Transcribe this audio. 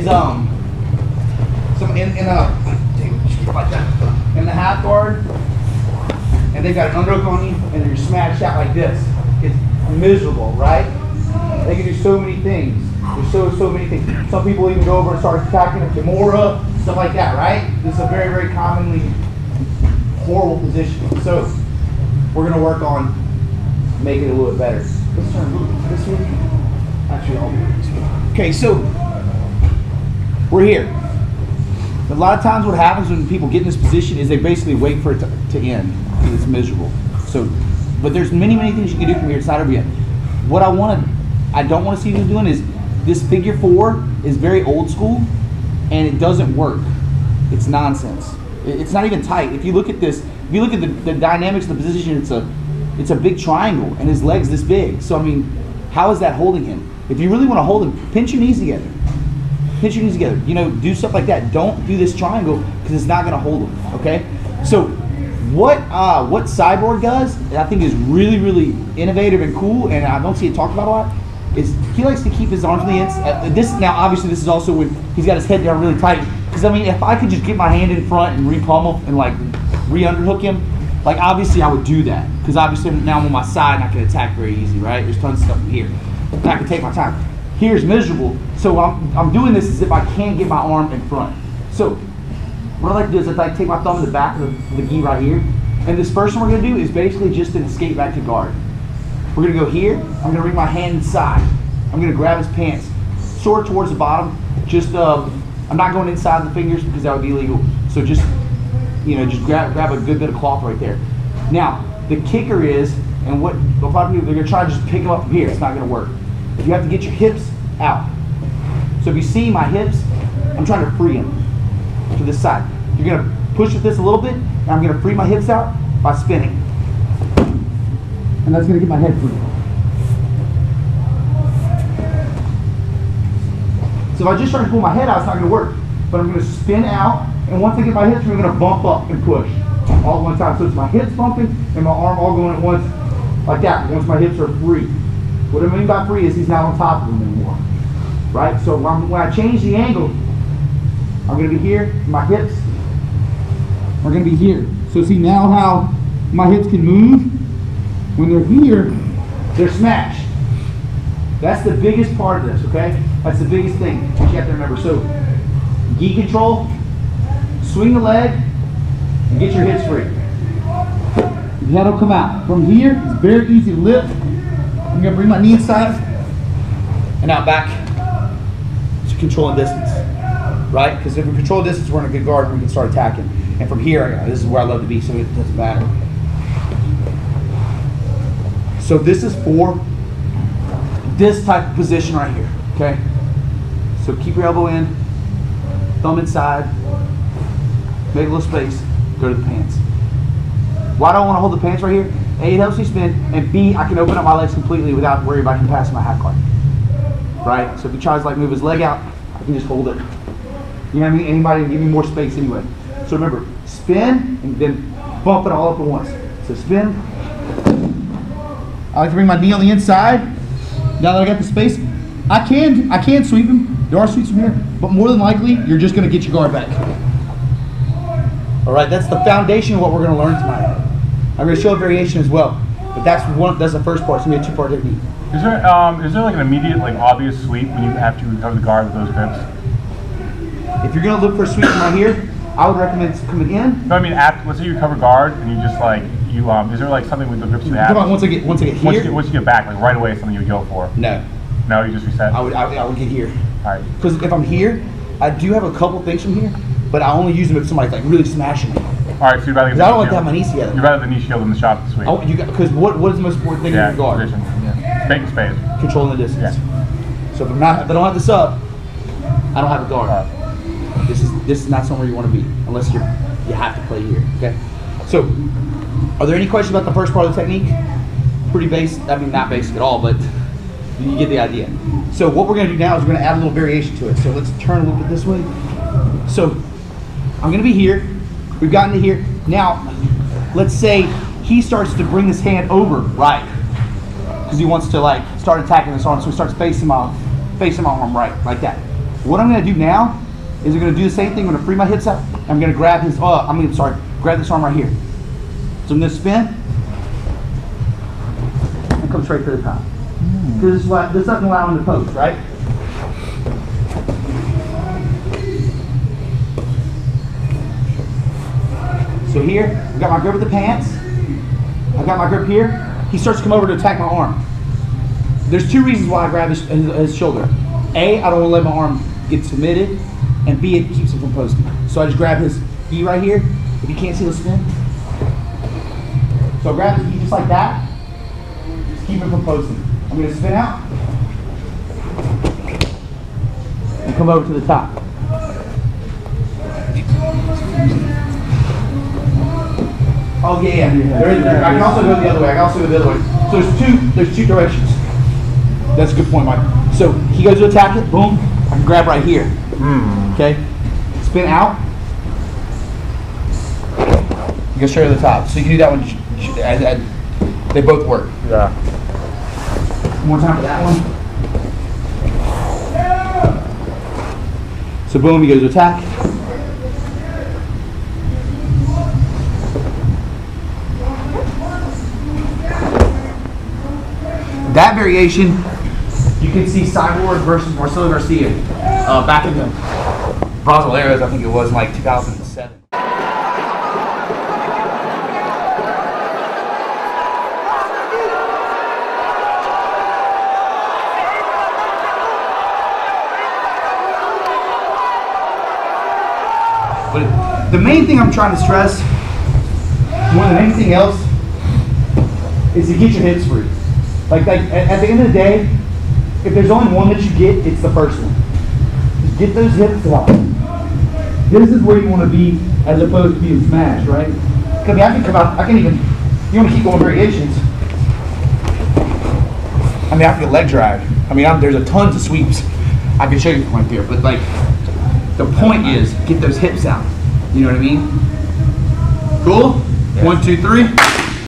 is some in the half guard, and they've got an underhook on you, and you're smashed out like this. It's miserable, right? They can do so many things. There's so many things. Some people even go over and start attacking a Kimura, stuff like that, right? This is a very, very commonly horrible position. So we're gonna work on making it a little bit better. Let's turn this way. Actually, I'll do this way. Okay, so we're here. A lot of times what happens when people get in this position is they basically wait for it to end. It's miserable. So, but there's many, many things you can do from here. It's not over yet. What I don't want to see you doing is this figure 4 is very old school and it doesn't work. It's nonsense. It's not even tight. If you look at this, if you look at the dynamics of the position, it's a big triangle and his leg's this big. So I mean, how is that holding him? If you really want to hold him, pinch your knees together. Pinch your knees together. You know, do stuff like that. Don't do this triangle because it's not going to hold him. Okay. So what Cyborg does, I think is really, really innovative and cool, and I don't see it talked about a lot, is he likes to keep his arms on the inside. Now, obviously, this is also when he's got his head down really tight. Because I mean, if I could just get my hand in front and re-pummel and like re-underhook him, like obviously I would do that. Because obviously now I'm on my side and I can attack very easy, right? There's tons of stuff in here. And I can take my time. Here's miserable. So I'm doing this as if I can't get my arm in front. So what I like to do is I like to take my thumb in the back of the gi right here. And this first one we're going to do is basically just an escape back to guard. We're going to go here. I'm going to bring my hand inside. I'm going to grab his pants, sort of towards the bottom. Just I'm not going inside the fingers because that would be illegal. So just, you know, just grab a good bit of cloth right there. Now, the kicker is, and what a lot of people, they're going to try to just pick them up from here. It's not going to work. You have to get your hips out. So if you see my hips, I'm trying to free them to this side. You're going to push with this a little bit, and I'm going to free my hips out by spinning. And that's going to get my head free. So if I just try to pull my head out, it's not going to work. But I'm going to spin out, and once I get my hips, we're going to bump up and push all at one time. So it's my hips bumping and my arm all going at once, like that. Once my hips are free. What I mean by free is he's not on top of them anymore, right? So when I change the angle, I'm going to be here. My hips are going to be here. So see now how my hips can move. When they're here, they're smashed. That's the biggest part of this, okay? That's the biggest thing that you have to remember. So, gi control, swing the leg, and get your hips free. The head will come out. From here, it's very easy to lift. I'm going to bring my knee inside and out back to controlling distance, right? Because if we control distance, we're in a good guard, we can start attacking. And from here, this is where I love to be, so it doesn't matter. So this is for this type of position right here, okay? So keep your elbow in, thumb inside, make a little space, go to the pants. Why do I want to hold the pants right here? A, it helps me spin, and B, I can open up my legs completely without worrying about him passing my half guard, right? So if he tries to like move his leg out, I can just hold it. You know what I mean? Anybody can give me more space anyway. So remember, spin and then bump it all up at once. So spin. I like to bring my knee on the inside. Now that I got the space, I can sweep him. There are sweeps from here, but more than likely, you're just going to get your guard back. All right, that's the foundation of what we're going to learn tonight. I'm going to show a variation as well, but that's the first part. It's going to be a 2-part technique. Is there like an immediate, like obvious sweep when you have to recover the guard with those grips? If you're going to look for a sweep right here, I would recommend coming in. No, I mean after. Let's say you recover guard and you just like is there like something with the grips you have? Come on, once I get here. Once you get back, like right away, something you would go for. No. No, you just reset. I would get here. All right. Because if I'm here, I do have a couple things from here, but I only use them if somebody's like really smashing me. All right, so you'd rather. Because I don't like to have my knees together. You'd rather the knee shield than the shot this week. Oh, because what is the most important thing in your guard? Position. Yeah. Making space. Controlling the distance. Yeah. So if I don't have this up, I don't have a guard. This is not somewhere you want to be unless you have to play here. Okay. So, are there any questions about the first part of the technique? Pretty basic. I mean, not basic at all, but you get the idea. So what we're going to do now is we're going to add a little variation to it. So let's turn a little bit this way. So I'm going to be here. We've gotten to here. Now, let's say he starts to bring his hand over, right? Because he wants to like start attacking this arm, so he starts facing my arm right, like that. What I'm gonna do now is I'm gonna do the same thing. I'm gonna free my hips out. I'm gonna grab his, grab this arm right here. So I'm gonna spin and come straight to the top. Because this doesn't allow him to post, right? So here, I've got my grip with the pants. I've got my grip here. He starts to come over to attack my arm. There's two reasons why I grab his shoulder. A, I don't want to let my arm get submitted, and B, it keeps him from posting. So I just grab his gi right here. If you can't see the spin. So I grab his gi just like that. Just keep him from posting. I'm going to spin out and come over to the top. Oh yeah. I can also go the other way. So there's two directions. That's a good point, Mike. So he goes to attack it, boom. I can grab right here. Okay. Spin out. You go straight to the top. So you can do that one. They both work. Yeah. One more time for that one. So boom, he goes to attack. That variation, you can see Cyborg versus Marcelo Garcia back in the Brasileiros, I think it was in like 2007. But the main thing I'm trying to stress, more than anything else, is to get your hips free. Like at the end of the day, if there's only one that you get, it's the first one. Just get those hips out. This is where you want to be as opposed to being smashed, right? Because I can come out, you want to keep going variations. I mean, I can get leg drag. I mean, there's a tons of sweeps. I can show you from right there, but like, the point is, get those hips out. You know what I mean? Cool? Yeah. 1, 2, 3.